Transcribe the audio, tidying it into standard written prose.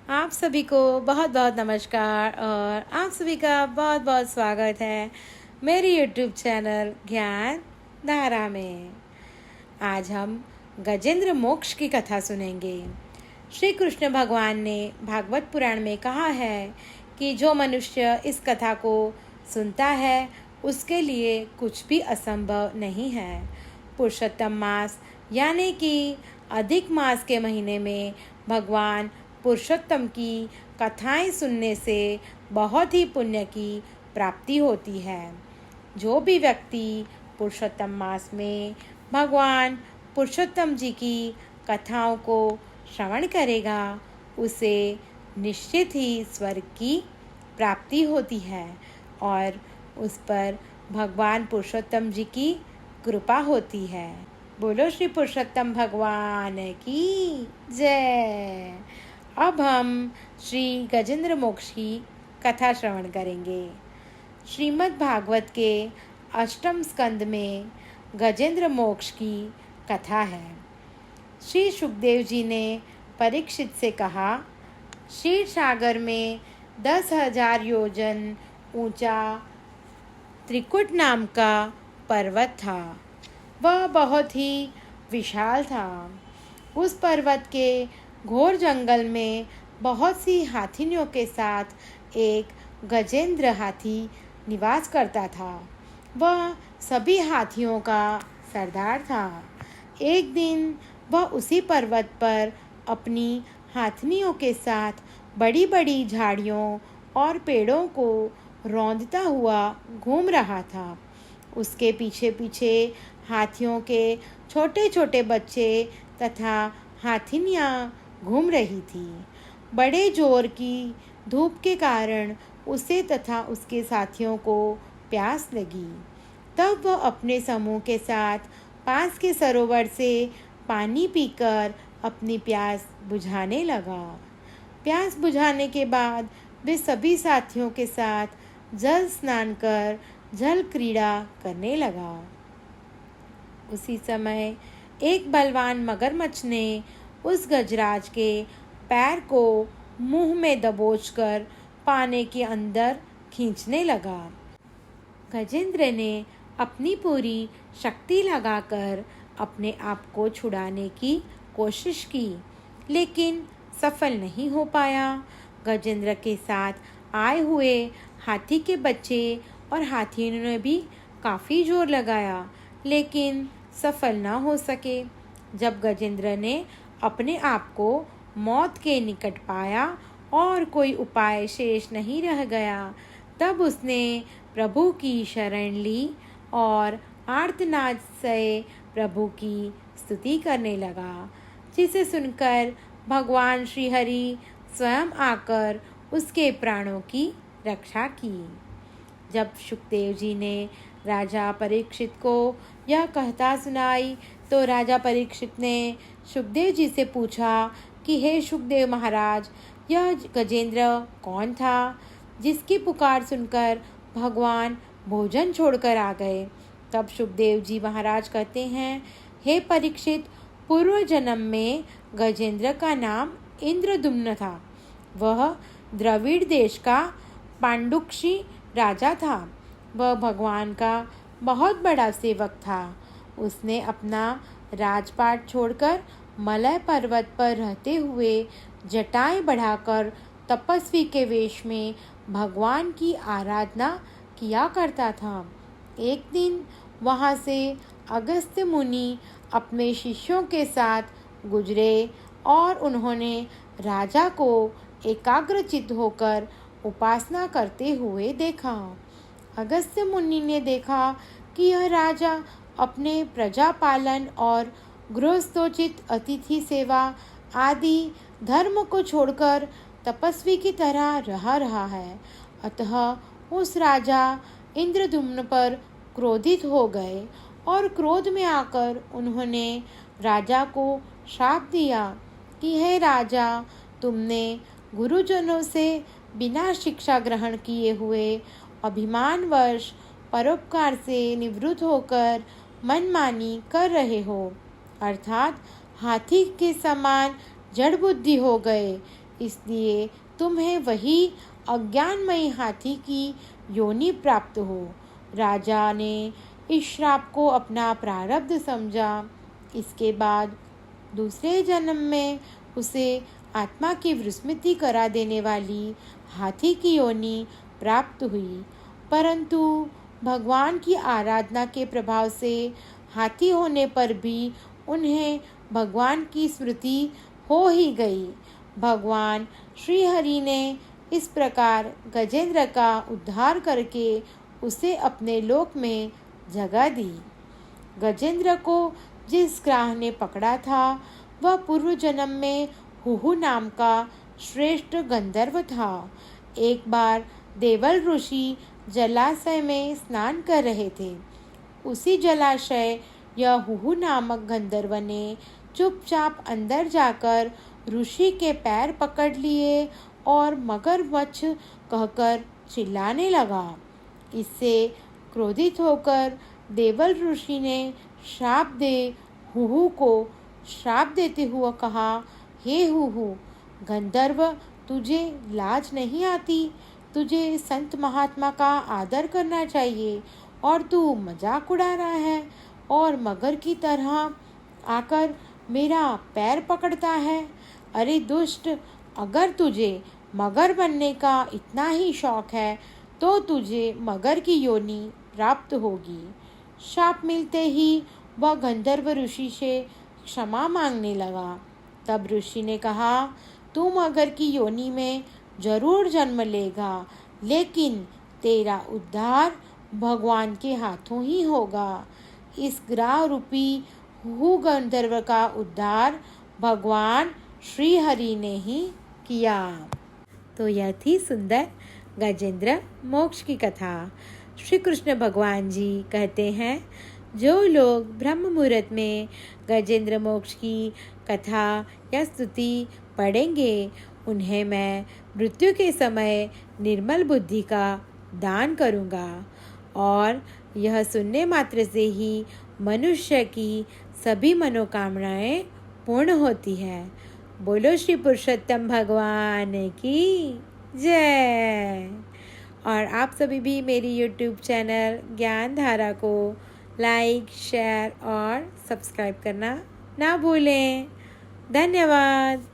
आप सभी को बहुत बहुत नमस्कार और आप सभी का बहुत बहुत स्वागत है मेरी यूट्यूब चैनल ज्ञान धारा में। आज हम गजेंद्र मोक्ष की कथा सुनेंगे। श्री कृष्ण भगवान ने भागवत पुराण में कहा है कि जो मनुष्य इस कथा को सुनता है उसके लिए कुछ भी असंभव नहीं है। पुरुषोत्तम मास यानी कि अधिक मास के महीने में भगवान पुरुषोत्तम की कथाएं सुनने से बहुत ही पुण्य की प्राप्ति होती है। जो भी व्यक्ति पुरुषोत्तम मास में भगवान पुरुषोत्तम जी की कथाओं को श्रवण करेगा उसे निश्चित ही स्वर्ग की प्राप्ति होती है और उस पर भगवान पुरुषोत्तम जी की कृपा होती है। बोलो श्री पुरुषोत्तम भगवान की जय। अब हम श्री गजेंद्र मोक्ष की कथा श्रवण करेंगे। श्रीमद् भागवत के अष्टम स्कंद में गजेंद्र मोक्ष की कथा है। श्री सुखदेव जी ने परीक्षित से कहा, क्षीर सागर में 10,000 योजन ऊंचा त्रिकुट नाम का पर्वत था। वह बहुत ही विशाल था। उस पर्वत के घोर जंगल में बहुत सी हाथिनियों के साथ एक गजेंद्र हाथी निवास करता था। वह सभी हाथियों का सरदार था। एक दिन वह उसी पर्वत पर अपनी हाथिनियों के साथ बड़ी बड़ी झाड़ियों और पेड़ों को रौंदता हुआ घूम रहा था। उसके पीछे पीछे हाथियों के छोटे छोटे बच्चे तथा हाथिनियाँ घूम रही थी। बड़े जोर की धूप के कारण उसे तथा उसके साथियों को प्यास लगी। तब वह अपने समूह के साथ पास के सरोवर से पानी पीकर अपनी प्यास बुझाने लगा। प्यास बुझाने के बाद वे सभी साथियों के साथ जल स्नान कर जल क्रीड़ा करने लगा। उसी समय एक बलवान मगरमच्छ ने उस गजराज के पैर को मुंह में दबोचकर पानी के अंदर खींचने लगा। गजेंद्र ने अपनी पूरी शक्ति लगाकर अपने आप को छुड़ाने की कोशिश की, लेकिन सफल नहीं हो पाया। गजेंद्र के साथ आए हुए हाथी के बच्चे और हाथियों ने भी काफ़ी जोर लगाया, लेकिन सफल न हो सके। जब गजेंद्र ने अपने आप को मौत के निकट पाया और कोई उपाय शेष नहीं रह गया, तब उसने प्रभु की शरण ली और आर्तनाद से प्रभु की स्तुति करने लगा, जिसे सुनकर भगवान श्री हरि स्वयं आकर उसके प्राणों की रक्षा की। जब सुखदेव जी ने राजा परीक्षित को यह कथा सुनाई तो राजा परीक्षित ने सुखदेव जी से पूछा कि हे सुखदेव महाराज, यह गजेंद्र कौन था जिसकी पुकार सुनकर भगवान भोजन छोड़कर आ गए। तब सुखदेव जी महाराज कहते हैं, हे परीक्षित, पूर्व जन्म में गजेंद्र का नाम इंद्रदुम्न था। वह द्रविड़ देश का पांडुक्षी राजा था। वह भगवान का बहुत बड़ा सेवक था। उसने अपना राजपाट छोड़कर मलय पर्वत पर रहते हुए जटाएं बढ़ाकर तपस्वी के वेश में भगवान की आराधना किया करता था। एक दिन वहाँ से अगस्त्य मुनि अपने शिष्यों के साथ गुजरे और उन्होंने राजा को एकाग्रचित्त होकर उपासना करते हुए देखा। अगस्त्य मुनि ने देखा कि यह राजा अपने प्रजा पालन और गृहस्थोचित अतिथि सेवा आदि धर्म को छोड़कर तपस्वी की तरह रहा है। अतः उस राजा इंद्रदुम्न पर क्रोधित हो गए और क्रोध में आकर उन्होंने राजा को श्राप दिया कि हे राजा, तुमने गुरुजनों से बिना शिक्षा ग्रहण किए हुए अभिमानवश परोपकार से निवृत्त होकर मनमानी कर रहे हो, अर्थात हाथी के समान जड़ बुद्धि हो गए। इसलिए तुम्हें वही अज्ञानमयी हाथी की योनि प्राप्त हो। राजा ने इस श्राप को अपना प्रारब्ध समझा। इसके बाद दूसरे जन्म में उसे आत्मा की विस्मृति करा देने वाली हाथी की योनि प्राप्त हुई, परंतु भगवान की आराधना के प्रभाव से हाथी होने पर भी उन्हें भगवान की स्मृति हो ही गई। भगवान श्री हरि ने इस प्रकार गजेंद्र का उद्धार करके उसे अपने लोक में जगह दी। गजेंद्र को जिस ग्राह ने पकड़ा था वह पूर्व जन्म में हुहु नाम का श्रेष्ठ गंधर्व था। एक बार देवल ऋषि जलाशय में स्नान कर रहे थे। उसी जलाशय यह हुहु नामक गंधर्व ने चुपचाप अंदर जाकर ऋषि के पैर पकड़ लिए और मगरमच्छ कहकर चिल्लाने लगा। इससे क्रोधित होकर देवल ऋषि ने हुहु को श्राप देते हुए कहा, हे हुहु गंधर्व, तुझे लाज नहीं आती? तुझे संत महात्मा का आदर करना चाहिए और तू मजाक उड़ा रहा है और मगर की तरह आकर मेरा पैर पकड़ता है। अरे दुष्ट, अगर तुझे मगर बनने का इतना ही शौक है तो तुझे मगर की योनि प्राप्त होगी। शाप मिलते ही वह गंधर्व ऋषि से क्षमा मांगने लगा। तब ऋषि ने कहा, तू मगर की योनि में जरूर जन्म लेगा, लेकिन तेरा उद्धार भगवान के हाथों ही होगा। इस ग्राह रूपी हुहु गंधर्व का उद्धार भगवान श्री हरि ने ही किया। तो यह थी सुंदर गजेंद्र मोक्ष की कथा। श्री कृष्ण भगवान जी कहते हैं, जो लोग ब्रह्म मुहूर्त में गजेंद्र मोक्ष की कथा या स्तुति पढ़ेंगे उन्हें मैं मृत्यु के समय निर्मल बुद्धि का दान करूँगा और यह सुनने मात्र से ही मनुष्य की सभी मनोकामनाएं पूर्ण होती है। बोलो श्री पुरुषोत्तम भगवान की जय। और आप सभी भी मेरी YouTube चैनल ज्ञान धारा को लाइक, शेयर और सब्सक्राइब करना ना भूलें। धन्यवाद।